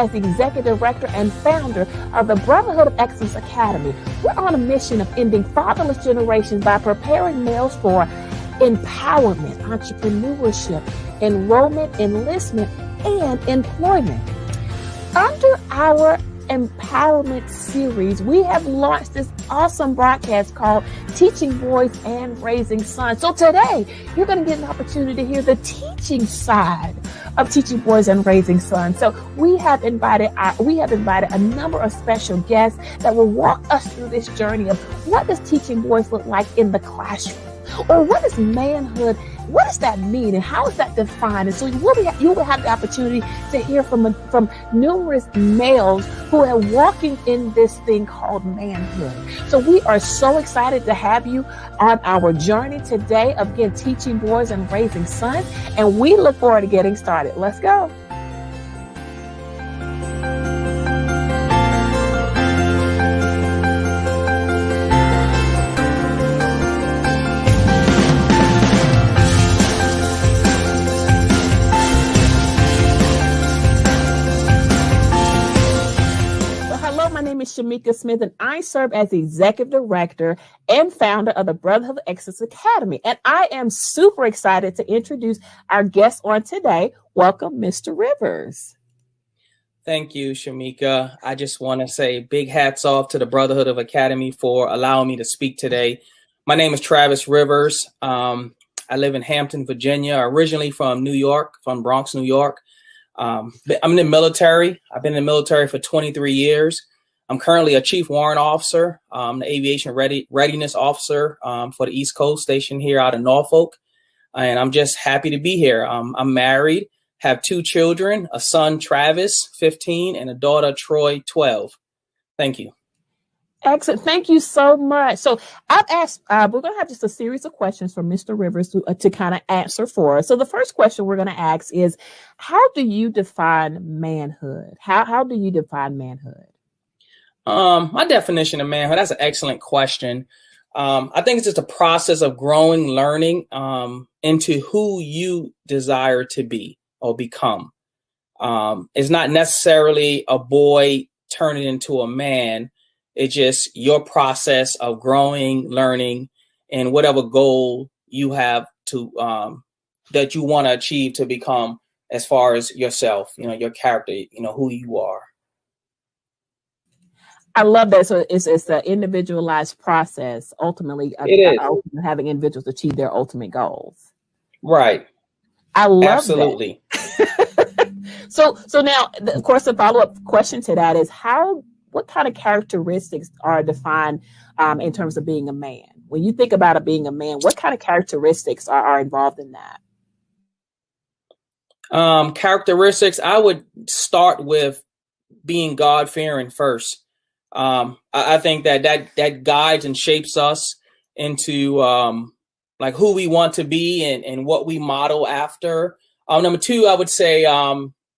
as the Executive Director and founder of the Brotherhood of Excellence Academy. We're on a mission of ending fatherless generations by preparing males for empowerment, entrepreneurship, enrollment, enlistment, and employment. Under our empowerment series, we have launched this awesome broadcast called Teaching Boys and Raising Sons. So today, you're going to get an opportunity to hear the teaching side of Teaching Boys and Raising Sons. So we have invited a number of special guests that will walk us through this journey of what does teaching boys look like in the classroom, or what is manhood? What does that mean, and how is that defined? And so you will have the opportunity to hear from numerous males who are walking in this thing called manhood. So we are so excited to have you on our journey today of, again, teaching boys and raising sons. And we look forward to getting started. Let's go. Shamika Smith, and I serve as the Executive Director and founder of the Brotherhood of Excellence Academy. And I am super excited to introduce our guest on today. Welcome, Mr. Rivers. Thank you, Shamika. I just want to say big hats off to the Brotherhood of Academy for allowing me to speak today. My name is Travis Rivers. I live in Hampton, Virginia, originally from New York, from Bronx, New York. I'm in the military. I've been in the military for 23 years. I'm currently a Chief Warrant Officer, the Aviation Readiness Officer for the East Coast station here out of Norfolk. And I'm just happy to be here. I'm married, have 2 children, a son, Travis, 15, and a daughter, Troy, 12. Thank you. Excellent. Thank you so much. So I've asked, we're going to have just a series of questions from Mr. Rivers to kind of answer for us. So the first question we're going to ask is, how do you define manhood? How do you define manhood? My definition of manhood, that's an excellent question. I think it's just a process of growing, learning into who you desire to be or become. It's not necessarily a boy turning into a man. It's just your process of growing, learning, and whatever goal you have to that you want to achieve to become as far as yourself, your character, who you are. I love that. So it's an individualized process, ultimately, having individuals achieve their ultimate goals. Right. I love Absolutely. that. So now, of course, the follow-up question to that is what kind of characteristics are defined in terms of being a man? When you think about being a man, what kind of characteristics are involved in that? Characteristics, I would start with being God-fearing first. I think that guides and shapes us into like who we want to be and what we model after. Number 2, I would say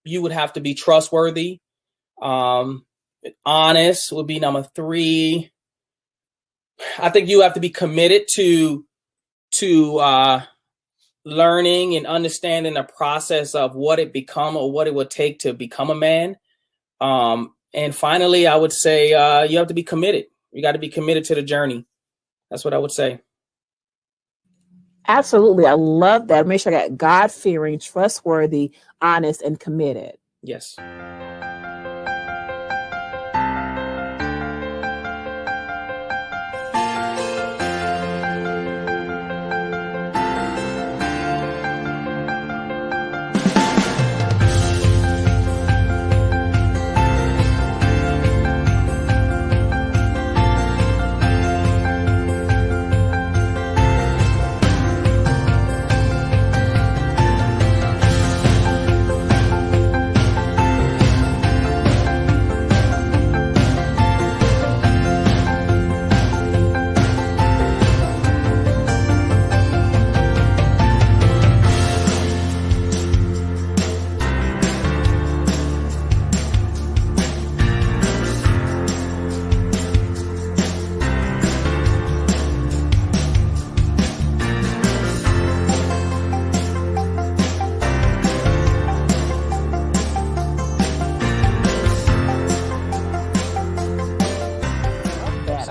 you would have to be trustworthy. Honest would be number 3. I think you have to be committed to learning and understanding the process of what it become or what it would take to become a man. And finally, I would say you have to be committed. You got to be committed to the journey. That's what I would say. Absolutely. I love that. Make sure I got God-fearing, trustworthy, honest, and committed. Yes.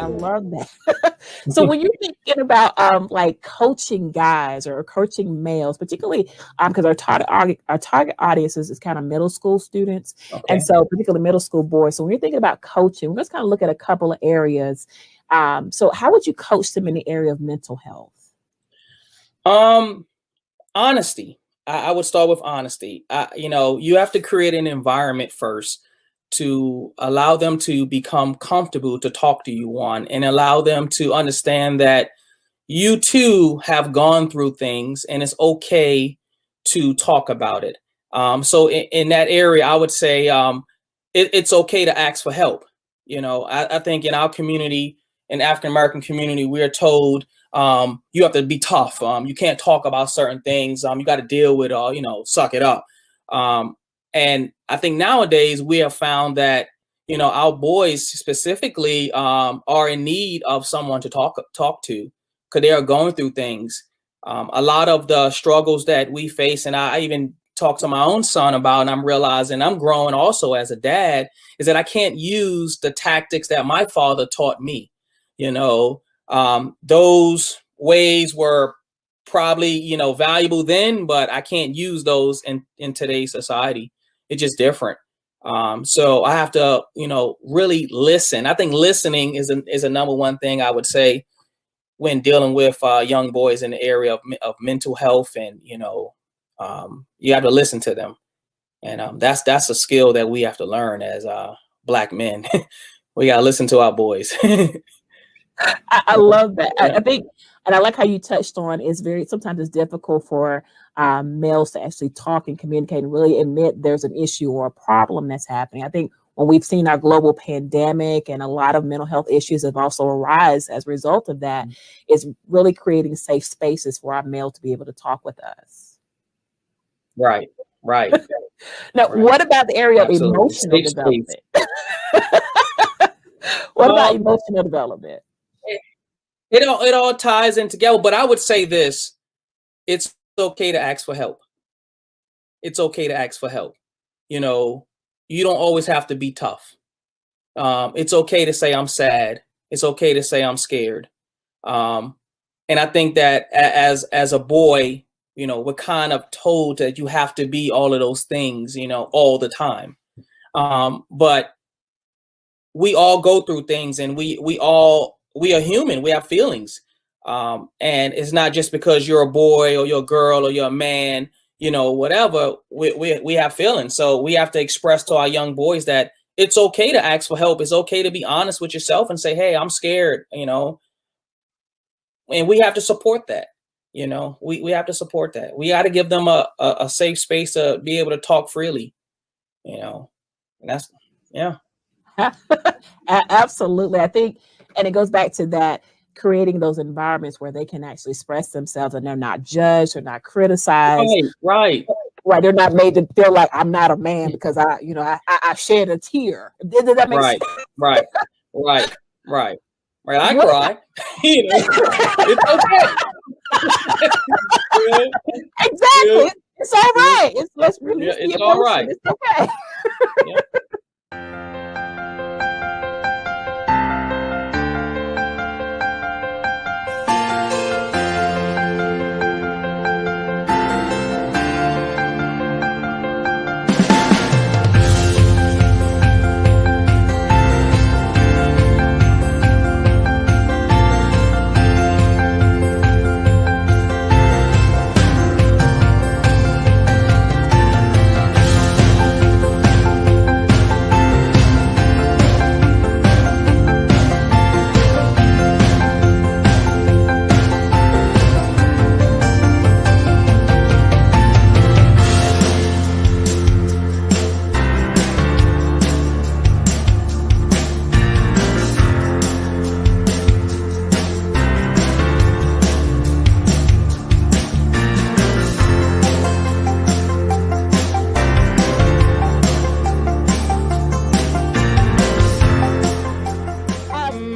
I Absolutely. love that. So when you're thinking about like coaching guys or coaching males, particularly because our target audience is kind of middle school students, and Okay. so particularly middle school boys. So when you're thinking about coaching, we're just kind of look at a couple of areas. So how would you coach them in the area of mental health? Um, Honesty. I would start with honesty. You have to create an environment first to allow them to become comfortable to talk to you on, and allow them to understand that you too have gone through things and it's okay to talk about it. So in that area, I would say it's okay to ask for help. I think in our community, in African American community, we are told you have to be tough. You can't talk about certain things. You got to deal with, suck it up. Um, and I think nowadays we have found that our boys specifically are in need of someone to talk to, because they are going through things. A lot of the struggles that we face, and I even talk to my own son about, and I'm realizing I'm growing also as a dad, is that I can't use the tactics that my father taught me. Those ways were probably valuable then, but I can't use those in today's society. It's just different. So I have to really listen. I think listening is a number one thing I would say when dealing with young boys in the area of mental health. And you have to listen to them, and that's a skill that we have to learn as Black men. We got to listen to our boys. I love that. Yeah. I think, and I like how you touched on sometimes it's difficult for males to actually talk and communicate and really admit there's an issue or a problem that's happening. I think when we've seen our global pandemic and a lot of mental health issues have also arisen as a result of that, is really creating safe spaces for our male to be able to talk with us. Right, right, Now, right. what about the area of Absolutely. emotional Safe space. development? What about Um, emotional development? it, it all ties in together, but I would say this: it's okay to ask for help. It's okay to ask for help. You know, you don't always have to be tough. It's okay to say I'm sad. It's okay to say I'm scared. Um, and I think that as a boy, we're kind of told that you have to be all of those things, all the time. But we all go through things, and we are human. We have feelings. And it's not just because you're a boy or you're a girl or you're a man, whatever. We have feelings, so we have to express to our young boys that it's okay to ask for help. It's okay to be honest with yourself and say, hey, I'm scared, and we have to support that. We have to support that. We got to give them a safe space to be able to talk freely, and that's, yeah. Absolutely. I think, and it goes back to that creating those environments where they can actually express themselves and they're not judged or not criticized. Right, right. Right. They're not made to feel like I'm not a man because I shed a tear. Does that make sense? Right, right, right, right, right. I What cry. It's okay. Yeah, yeah, exactly. It's all yeah, right. Let's yeah. release the It's all emotion. right. It's okay. Yeah.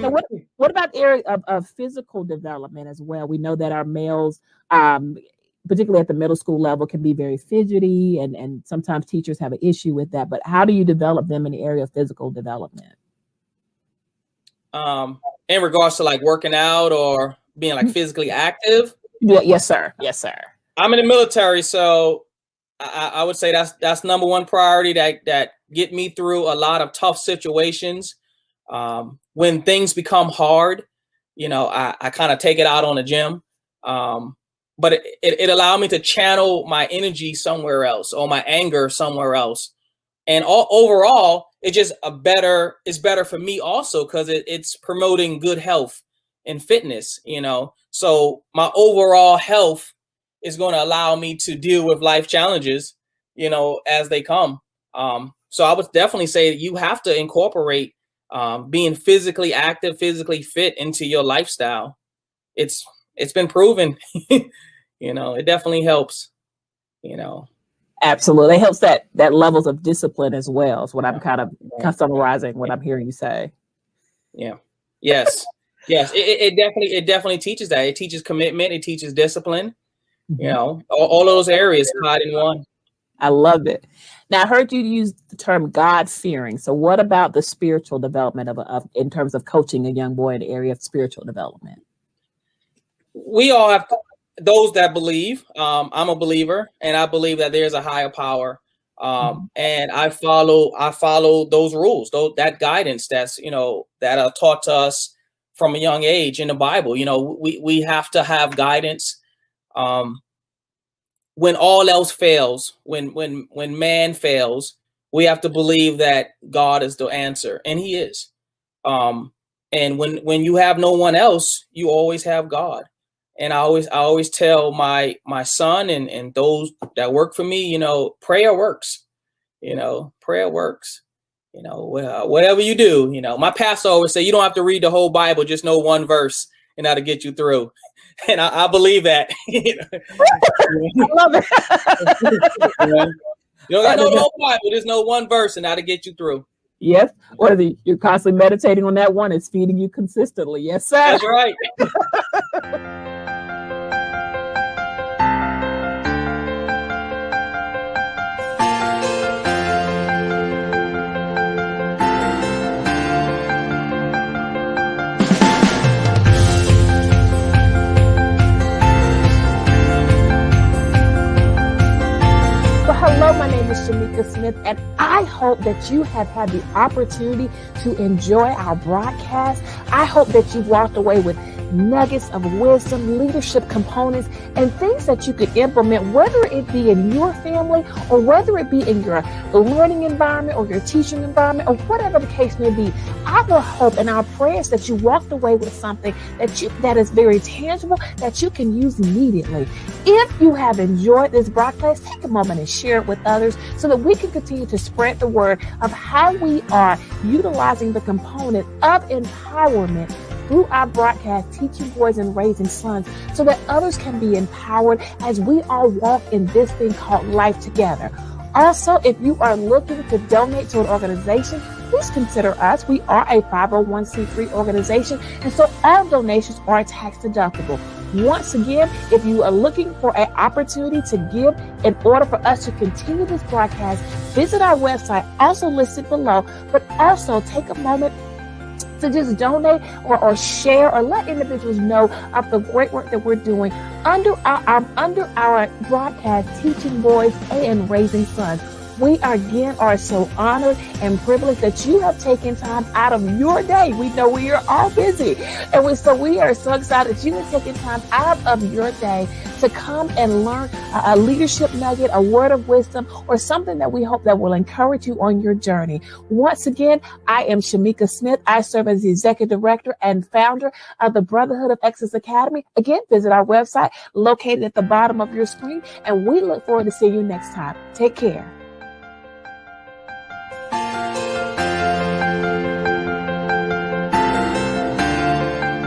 So what about the area of physical development as well? We know that our males, um, particularly at the middle school level, can be very fidgety, and sometimes teachers have an issue with that. But how do you develop them in the area of physical development? In regards to like working out or being like physically active. Yeah, yes, sir. Yes, sir. I'm in the military, so I would say that's number one priority that get me through a lot of tough situations. When things become hard, I kind of take it out on the gym. But it allowed me to channel my energy somewhere else or my anger somewhere else. And overall, it's better for me also because it's promoting good health and fitness, So my overall health is going to allow me to deal with life challenges, as they come. So I would definitely say that you have to incorporate being physically active, physically fit into your lifestyle. It's been proven, it definitely helps, Absolutely. It helps that levels of discipline as well. Is what I'm kind of summarizing what I'm hearing you say. Yeah. Yes. Yes. It definitely teaches that. It teaches commitment. It teaches discipline. All those areas tied in one. I love it. Now, I heard you use the term God fearing. So what about the spiritual development of in terms of coaching a young boy in the area of spiritual development? We all have those that believe. I'm a believer, and I believe that there's a higher power. And I follow those rules, that guidance that's, that are taught to us from a young age in the Bible. We have to have guidance. When all else fails, when man fails, we have to believe that God is the answer, and He is. And when you have no one else, you always have God. And I always tell my son and those that work for me, prayer works. Prayer works. Whatever you do, my pastor always say you don't have to read the whole Bible, just know one verse, and that'll get you through. And I believe that. I love it. You don't got to know the whole Bible, just know one verse, and that'll get you through. Yes. Whether you're constantly meditating on that one, it's feeding you consistently. Yes, sir. That's right. Hello, my name is Shamika Smith, and I hope that you have had the opportunity to enjoy our broadcast. I hope that you walked away with nuggets of wisdom, leadership components, and things that you could implement, whether it be in your family or whether it be in your learning environment or your teaching environment or whatever the case may be. Our hope and our prayers that you walked away with something that is very tangible that you can use immediately. If you have enjoyed this broadcast, take a moment and share it with others so that we can continue to spread the word of how we are utilizing the component of empowerment through our broadcast, teaching boys and raising sons, so that others can be empowered as we all walk in this thing called life together. Also, if you are looking to donate to an organization, please consider us. We are a 501c3 organization, and so all donations are tax deductible. Once again, if you are looking for an opportunity to give in order for us to continue this broadcast, visit our website, also listed below, but also take a moment to just donate or share or let individuals know of the great work that we're doing under our broadcast, teaching boys and raising sons. We are so honored and privileged that you have taken time out of your day. We know we are all busy. And we are so excited that you have taken time out of your day to come and learn a leadership nugget, a word of wisdom, or something that we hope that will encourage you on your journey. Once again, I am Shamika Smith. I serve as the Executive Director and founder of the Brotherhood of Excellence Academy. Again, visit our website located at the bottom of your screen, and we look forward to seeing you next time. Take care.